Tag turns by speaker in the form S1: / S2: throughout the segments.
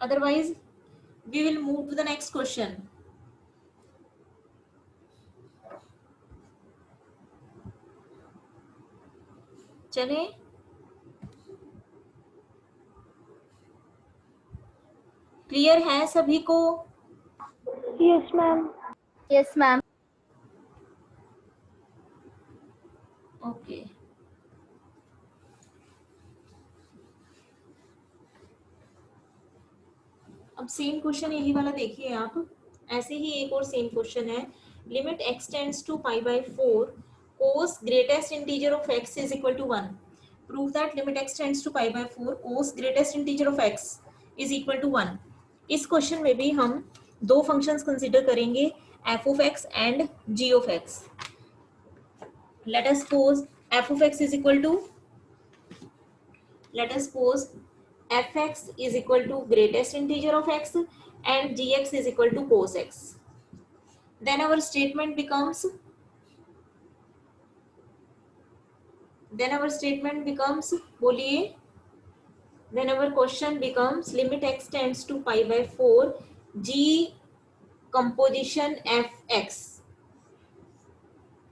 S1: otherwise we will move to the next question. चले, clear है सभी को?
S2: Yes ma'am.
S3: Yes ma'am.
S1: Okay, अब सेम क्वेश्चन यही वाला देखिए आप, ऐसे ही एक और सेम क्वेश्चन है, limit x tends to pi by 4 cos greatest integer of x is equal to 1. Prove that limit x tends to pi by 4 cos greatest integer of x is equal to 1. इस question में भी हम दो functions consider करेंगे, f of x and g of x. Let us suppose f of x is equal to, let us suppose fx is equal to greatest integer of x and gx is equal to cos x. Then our statement becomes, बोलिए, then our question becomes limit x tends to pi by 4 g composition fx.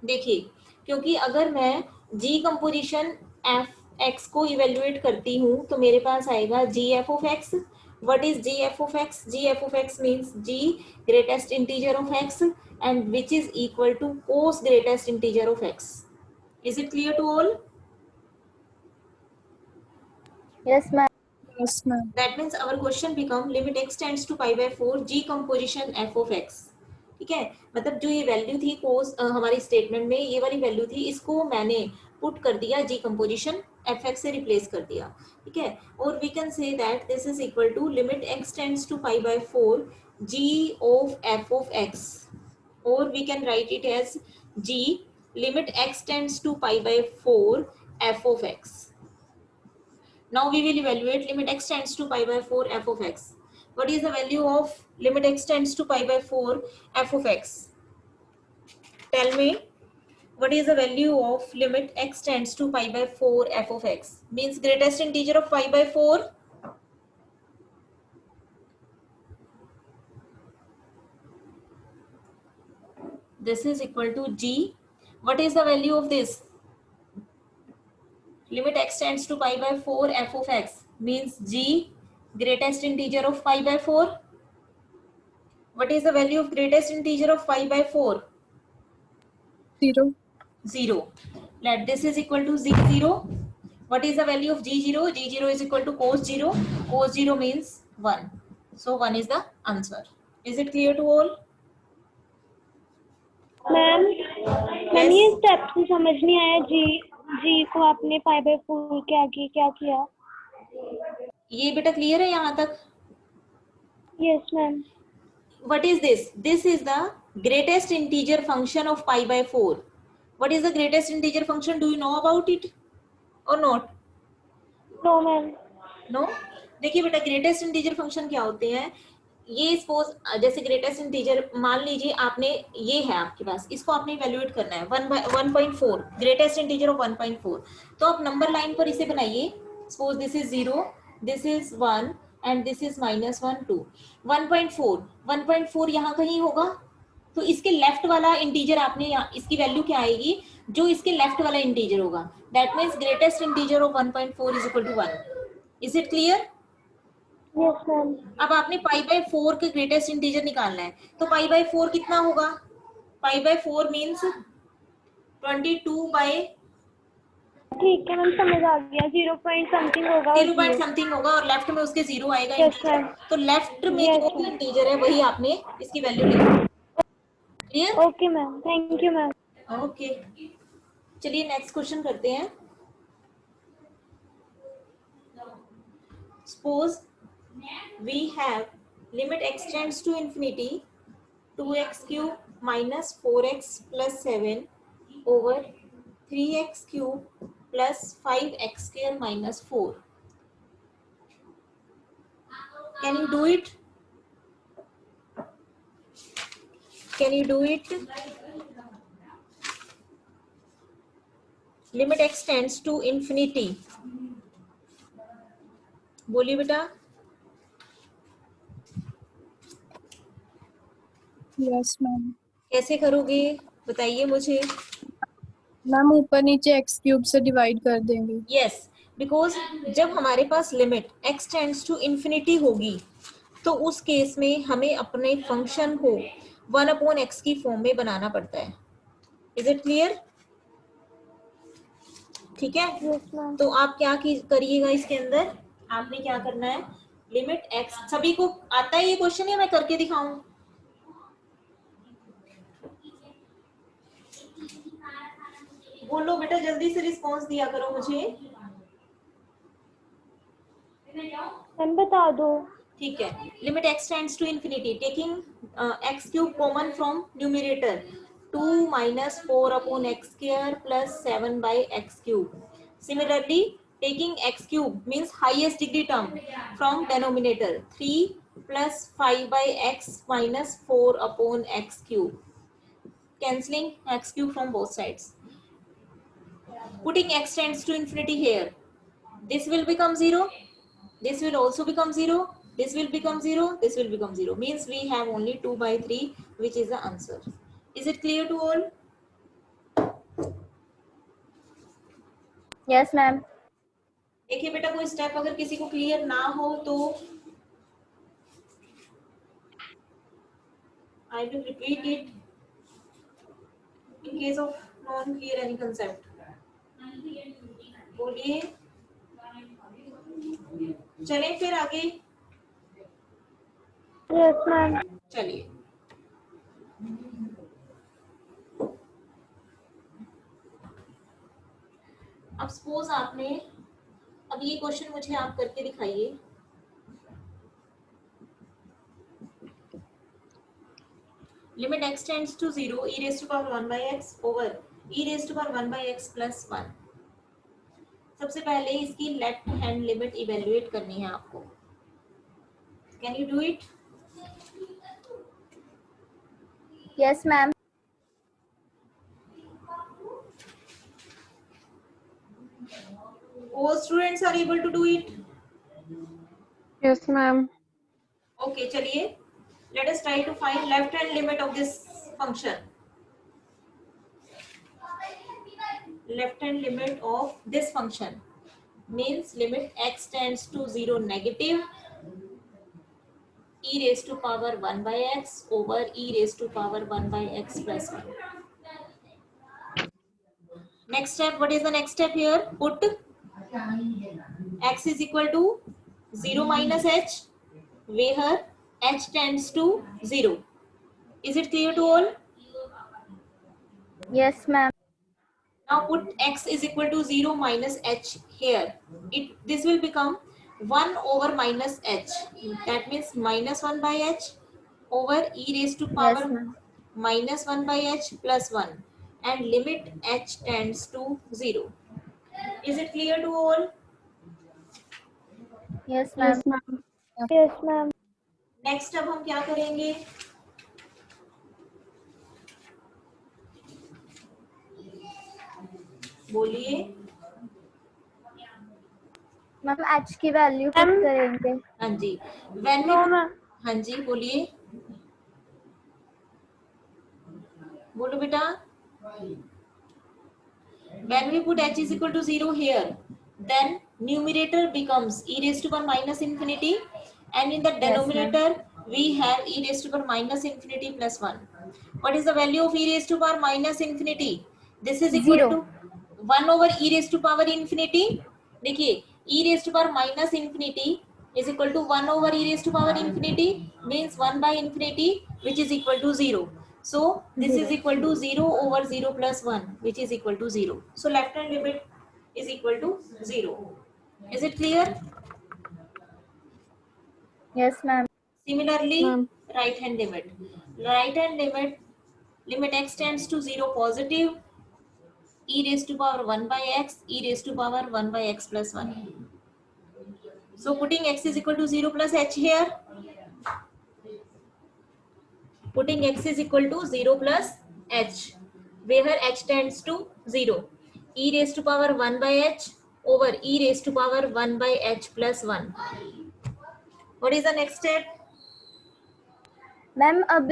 S1: देखिए, क्योंकि अगर मैं g composition fx को evaluate करती हूँ तो मेरे पास आएगा gf of x. What is gf of x? gf of x means g greatest integer of x and which is equal to cos greatest integer of x. Is it clear to all?
S3: Yes ma'am.
S2: Yes ma'am.
S1: That means our question become limit x tends to pi by 4 g composition f of x. ठीक है, मतलब जो ये value थी कोस हमारी statement में, ये वाली वैल्यू थी, इसको मैंने पुट कर दिया जी कंपोजिशन एफ एक्स से रिप्लेस कर दिया. ठीक है, और we can say that this is equal to limit x tends to pi by 4 g of f of x, और we can write it as g limit x tends to pi by 4 f of x. Now we will evaluate limit x tends to pi by 4 f of x. What is the value of limit x tends to pi by 4 f of x? Tell me, what is the value of limit x tends to pi by 4 f of x? Means greatest integer of pi by 4. This is equal to g. What is the value of this? Limit x tends to pi by 4 f of x means g greatest integer of pi by 4. What is the value of greatest integer of pi by 4?
S2: 0.
S1: 0. Let this is equal to z0. What is the value of g0? g0 is equal to cos 0. Cos 0 means 1. So 1 is the answer. Is it clear to all?
S2: Ma'am
S1: Yes.
S2: ये step से समझ नहीं आया, जी को आपने पाई by 4 के आगे क्या किया?
S1: ये बेटा क्लियर है यहाँ तक?
S2: Yes ma'am.
S1: What is this? This is the greatest integer function of pi by 4. What is the greatest integer function? Do you know about it or not?
S2: No ma'am.
S1: No. देखिए बेटा, greatest integer function क्या होते हैं, ये suppose जैसे greatest integer मान लीजिए आपने, ये है आपके पास, इसको आपने इवेल्युएट करना है 1.4, ग्रेटेस्ट इंटीजर ऑफ 1.4. तो आप नंबर लाइन पर इसे बनाइए. Suppose this is 0, this is 1 and this is -1 2. 1.4 यहाँ कहीं होगा, तो इसके लेफ्ट वाला इंटीजर आपने यहाँ, इसकी वैल्यू क्या आएगी, जो इसके लेफ्ट वाला इंटीजर होगा. That means greatest integer of 1.4 is equal to 1. Is it clear?
S2: Yes ma'am.
S1: अब आपने पाई बाय 4 के ग्रेटेस्ट इंटीजर निकालना है, तो पाई बाय 4 कितना होगा? पाई बाय 4 मीन्स 22 बाय,
S2: ठीक है मैम, समझ आ गया। 0 पॉइंट समथिंग होगा।
S1: 0 पॉइंट समथिंग होगा और लेफ्ट में उसके 0 आएगा
S2: Yes,
S1: इंटीजर.
S2: ma'am.
S1: तो लेफ्ट में
S2: Yes,
S1: जो भी
S2: ma'am.
S1: इंटीजर है वही आपने इसकी वैल्यू लिखी. Clear?
S2: Okay ma'am, thank you ma'am.
S1: Okay, चलिए नेक्स्ट क्वेश्चन करते हैं. Suppose we have limit x tends to infinity 2x cube minus 4x plus 7 over 3x cube plus 5x square minus 4. Can you do it? Can you do it? Limit x tends to infinity. बोलिए बेटा.
S4: Yes ma'am.
S1: कैसे करोगे बताइए मुझे।
S4: Ma'am ऊपर नीचे x cube से divide कर देंगे।
S1: यस, बिकॉज जब हमारे पास limit x tends to infinity होगी तो उस केस में हमें अपने फंक्शन को 1/x की फॉर्म में बनाना पड़ता है। Is it clear? ठीक है,
S2: यस मैम।
S1: तो आप क्या करिएगा इसके अंदर, आपने क्या करना है, लिमिट x, सभी को आता है ये क्वेश्चन या मैं करके दिखाऊं? बोलो बेटा, जल्दी से रिस्पॉन्स दिया करो मुझे।
S2: मैम बता दो।
S1: ठीक है, limit x tends to infinity taking x cube common from numerator 2 minus 4/x² plus 7/x cube. Similarly, taking x cube means highest degree term from denominator 3 plus 5/x minus 4/x cube. Cancelling x cube from both sides. Putting x tends to infinity here. This will become 0. This will also become 0. This will become 0. This will become 0. Means we have only 2/3, which is the answer. Is it clear to all?
S3: Yes, ma'am.
S1: देखिए बेटा, कोई step अगर किसी को clear ना हो तो I will repeat it in case of non clear any concept. बोलिए, चलें फिर आगे।
S2: Yes ma'am.
S1: चलिए, अब सपोज आपने, अब ये क्वेश्चन मुझे आप करके दिखाइए। Limit x tends to 0 e raised to power 1/x over e raised to power 1/x plus 1। सबसे पहले इसकी लेफ्ट हैंड लिमिट इवेल्युएट करनी है आपको। Can you do it?
S3: Yes, ma'am.
S1: All students are able to do it?
S4: Yes ma'am.
S1: Okay, चलिए, let us try to find left hand limit of this function. Left hand limit of this function means limit x tends to 0 negative e raised to power 1/x over e raised to power 1/x plus 1. Next step, what is the next step here? Put x is equal to 0 minus h, where h tends to 0. Is it clear to all?
S3: Yes, ma'am.
S1: Now put x is equal to 0 minus h here. This will become 1 over minus h. That means minus 1 by h over e raised to power
S3: Yes, ma'am.
S1: minus 1 by h plus 1, and limit h tends to 0. Is it clear to all?
S3: Yes, ma'am.
S4: Yes ma'am.
S2: Yes ma'am.
S1: Next अब हम क्या करेंगे, बोलिए।
S3: Ma'am h की value put करेंगे।
S1: हाँ जी, when
S2: no ma'am.
S1: हाँ जी बोलिए, बोलो बेटा। When we put h is equal to 0 here, then numerator becomes e raised to power minus infinity, and in the denominator we have e raised to power minus infinity plus 1. What is the value of e raised to power minus infinity? This is equal
S3: 0.
S1: to 1 over e raised to power infinity. देखिए, e raised to power minus infinity is equal to 1 over e raised to power infinity, means 1 by infinity, which is equal to 0. So this is equal to 0 over 0 plus 1, which is equal to 0. So left hand limit is equal to 0. Is it clear?
S3: Yes, ma'am.
S1: Similarly,
S4: Ma'am.
S1: right hand limit. Right hand limit, limit x tends to 0 positive, e raised to power 1 by x, e raised to power 1 by x plus 1. So putting x is equal to 0 plus h here. Putting x is equal to 0 plus h, where h tends to 0. E raised to power 1 by h over e raised to power 1 by h plus 1. What is the next step?
S3: Ma'am अब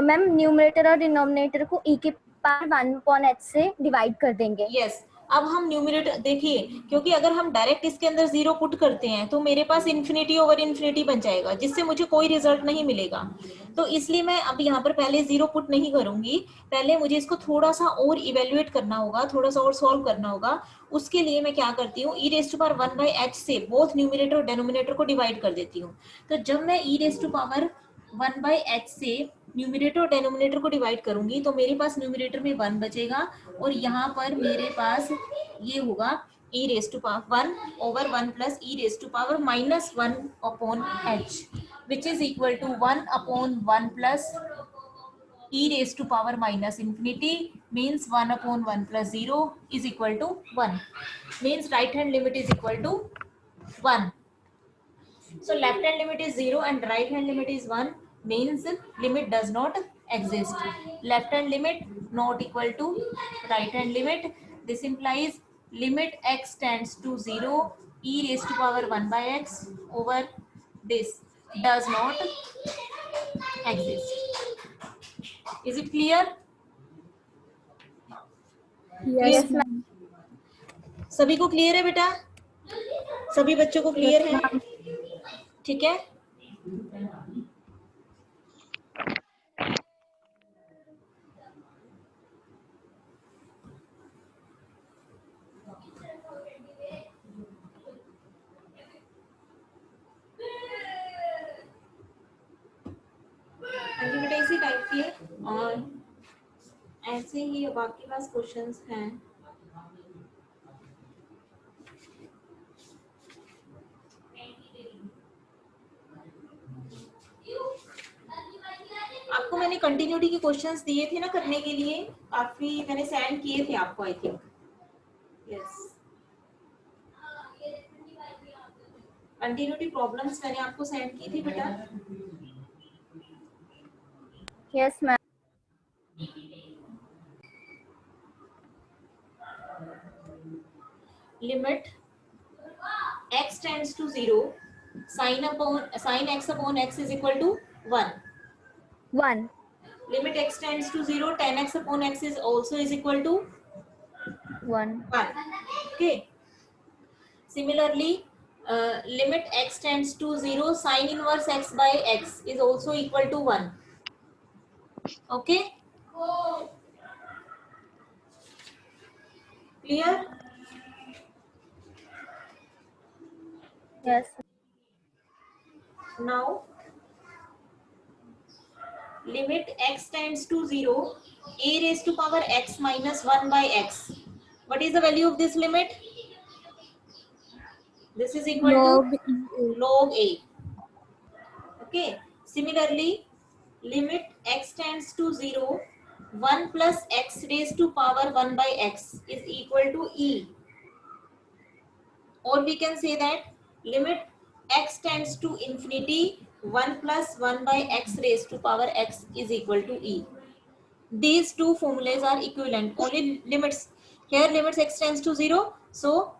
S3: ma'am numerator और denominator को e के power 1/h से divide कर देंगे।
S1: Yes, अब हम numerator देखिए, क्योंकि अगर हम डायरेक्ट इसके अंदर 0 पुट करते हैं तो मेरे पास इन्फिनिटी ओवर इन्फिनिटी बन जाएगा, जिससे मुझे कोई रिजल्ट नहीं मिलेगा। तो इसलिए मैं अब यहाँ पर पहले 0 पुट नहीं करूंगी, पहले मुझे इसको थोड़ा सा और इवेल्युएट करना होगा, थोड़ा सा और सॉल्व करना होगा। उसके लिए मैं क्या करती हूँ, e⁻1/h से बोथ न्यूमरेटर और डेनोमिनेटर को डिवाइड कर देती हूँ। तो जब मैं e⁻1/h से न्यूमरेटर और डेनोमिनेटर को डिवाइड करूंगी तो मेरे पास न्यूमरेटर में 1 बचेगा और यहाँ पर मेरे पास ये होगा e⁻1/1 plus e⁻−1/h which is equal to 1/1 plus e⁻⁻∞ means 1/1 plus 0 is equal to 1, means right hand limit is equal to 1. So left hand limit is 0 and right hand limit is 1, means limit does not exist. Left hand limit not equal to right hand limit. This implies limit x tends to 0 e⁻1/x over this does not exist. Is it clear?
S4: Yes,
S3: Yes,
S4: ma'am.
S1: सभी को clear है बेटा? सभी बच्चों को clear है? ठीक है। बेटा इसी टाइप की है और ऐसे ही अब आपके पास क्वेश्चंस हैं। आपको मैंने कंटिन्यूटी के क्वेश्चंस दिए थे ना करने के लिए, काफी मैंने सेंड किए थे आपको, I think. Yes, continuity problems मैंने आपको सेंड की थी बेटा।
S3: yes ma'am.
S1: Limit x tends to 0 sin x upon x is equal to 1.
S3: 1
S1: Limit x tends to 0 tan x upon x is also is equal to
S3: 1
S1: 1. Okay. Similarly, limit x tends to 0 sin inverse x by x is also equal to 1. Okay. Clear?
S3: yes
S1: Now limit x tends to 0 a raised to power x minus 1 by x. What is the value of this limit? This is equal
S4: Log
S1: to log a. Okay. Similarly, limit x tends to 0 1 plus x raised to power 1 by x is equal to e. Or we can say that limit x tends to infinity 1 plus 1 by x raised to power x is equal to e. These two formulas are equivalent. Only limits here, limits x tends to 0. So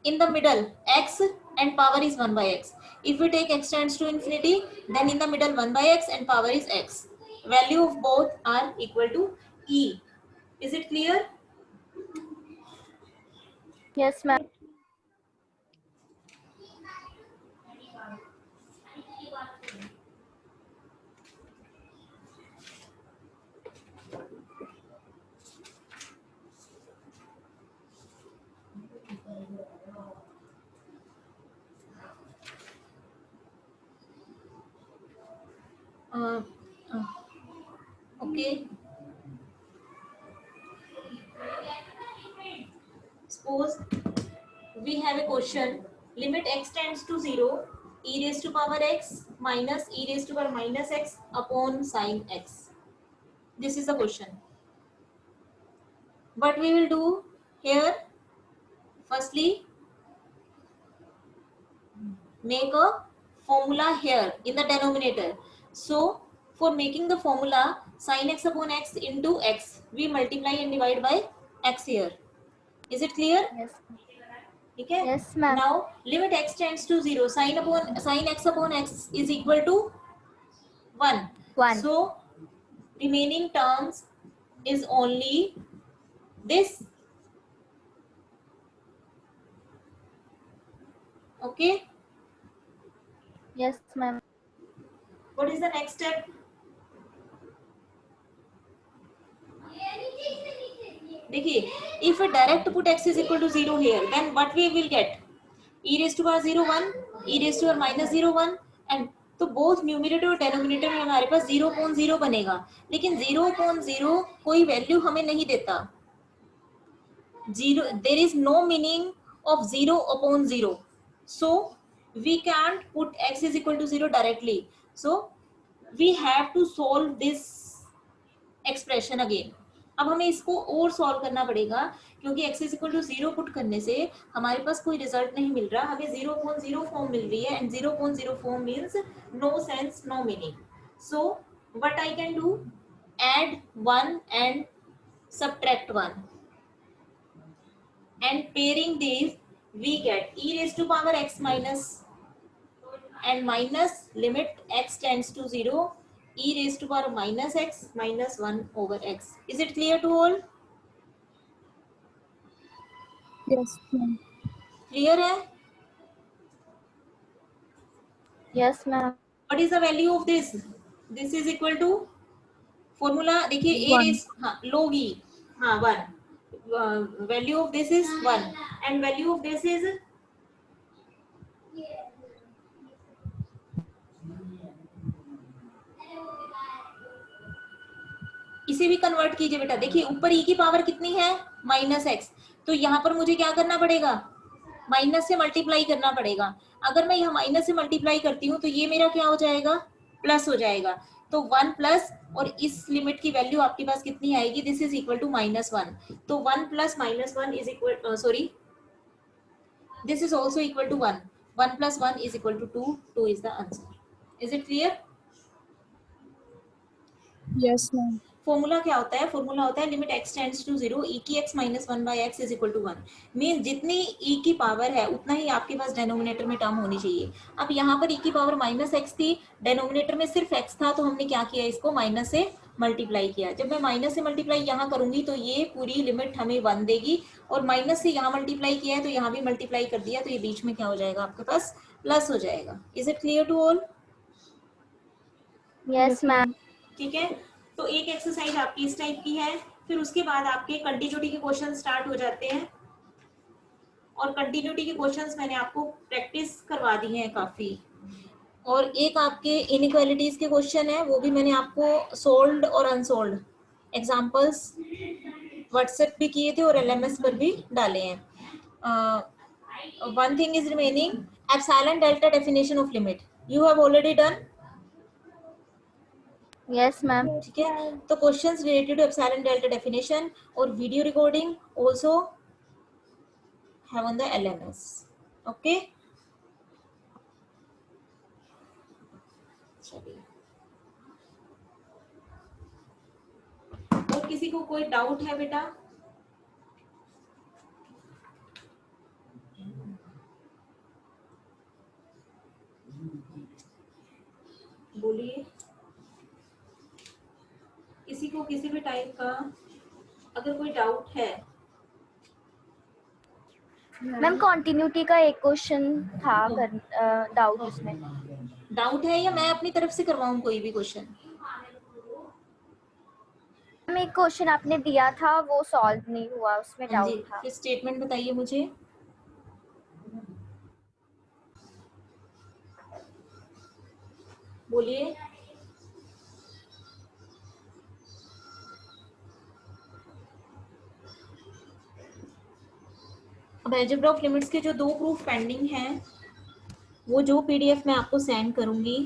S1: in the middle x and power is 1 by x. If we take x tends to infinity, then in the middle 1 by x and power is x. Value of both are equal to e. Is it clear?
S3: yes ma'am.
S1: Okay. Suppose we have a question, limit x tends to 0 e raised to power x minus e raised to power minus x upon sin x. This is the question. What we will do here, firstly make a formula here in the denominator. So for making the formula, sin x upon x into x, we multiply and divide by x here. Is it clear?
S3: yes
S1: Okay.
S3: yes ma'am.
S1: Now limit x tends to 0 sin x upon x is equal to 1.
S3: 1.
S1: So remaining terms is only this. Okay,
S3: Yes, ma'am.
S1: what is the next step? देखिए, if a direct put x is equal to 0 here, then what we will get? e raised to power 0 1, e raised to power minus 0 1, and तो both numerator और denominator में हमारे पास 0.0 बनेगा, लेकिन 0.0 कोई value हमें नहीं देता. 0, there is no meaning of 0 upon 0, so we can't put x is equal to 0 directly. So we have to solve this expression again. अब हमें इसको और सॉल्व करना पड़ेगा, क्योंकि x is equal to 0 put करने से हमारे पास कोई रिजल्ट नहीं मिल रहा, हमें 0.0 फॉर्म मिल रही है, and 0.0 form means no sense, no meaning. So what I can do, add 1 and subtract 1, and pairing these we get e raised to power x minus and minus limit x tends to 0, e raised to power minus x minus 1 over x. Is it clear to all?
S4: Yes, ma'am.
S1: Clear है?
S3: Yes, ma'am.
S1: What is the value of this? This is equal to formula देखिए a
S4: 1.
S1: raised, हाँ log e, हाँ 1. Value of this is 1 and value of this is इसे भी convert कीजिए बेटा. देखिए ऊपर e की पावर कितनी है, माइनस एक्स, तो यहाँ पर मुझे क्या करना पड़ेगा, माइनस से मल्टीप्लाई करना पड़ेगा. अगर मैं यहाँ माइनस से मल्टीप्लाई करती हूँ तो ये मेरा क्या हो जाएगा, प्लस हो जाएगा. तो 1 प्लस, और इस लिमिट की वैल्यू आपके पास कितनी आएगी, दिस इज इक्वल टू -1. तो 1 plus -1 is equal, sorry, this is also equal to 1. 1 plus 1 is equal to 2. 2 is the answer. Is it clear?
S4: Yes, ma'am.
S1: Formula क्या होता है, फॉर्मूला होता है limit x tends to 0 e की x minus 1 by x is equal to 1. Mean जितनी e की power है उतना ही आपके पास डेनोमिनेटर में टर्म होनी चाहिए. अब यहाँ पर e की पावर माइनस एक्स थी, डेनोमिनेटर में सिर्फ x था, तो हमने क्या किया, इसको माइनस से मल्टीप्लाई किया. जब मैं माइनस से मल्टीप्लाई यहाँ करूंगी तो ये पूरी लिमिट हमें 1 देगी, और माइनस से यहाँ मल्टीप्लाई किया है तो यहाँ भी मल्टीप्लाई कर दिया, तो ये बीच में क्या हो जाएगा, आपके पास प्लस हो जाएगा. Is it clear to all?
S3: Yes, ma'am.
S1: ठीक है, तो एक एक्सरसाइज आपकी इस टाइप की है. फिर उसके बाद आपके कंटिन्यूटी के क्वेश्चन स्टार्ट हो जाते हैं, और कंटिन्यूटी के क्वेश्चंस मैंने आपको प्रैक्टिस करवा दी हैं काफी. और एक आपके इनइक्वालिटीज के क्वेश्चन है, वो भी मैंने आपको सोल्व्ड और अनसोल्व्ड एग्जांपल्स व्हाट्सएप भी किए थे और एलएमएस पर भी डाले हैं. One thing is remaining, epsilon delta definition of limit you have already done.
S3: Yes, ma'am.
S1: ठीक है, तो questions related to epsilon delta definition और video recording also have on the LMS. Okay, चलिए, और किसी को कोई डाउट है बेटा? बोलिए, किसी को किसी भी टाइप का अगर कोई डाउट है.
S3: मैम कंटिन्यूटी का एक क्वेश्चन था, डाउट उसमें.
S1: डाउट है या मैं अपनी तरफ से करवाऊं कोई भी क्वेश्चन?
S3: मैम एक क्वेश्चन आपने दिया था वो सॉल्व नहीं हुआ, उसमें
S1: हाँ जी,
S3: डाउट था.
S1: फिर स्टेटमेंट बताइए मुझे. बोलिए. अब अलजेब्रा ऑफ लिमिट्स के जो 2 प्रूफ पेंडिंग हैं, वो जो पीडीएफ मैं आपको सेंड करूंगी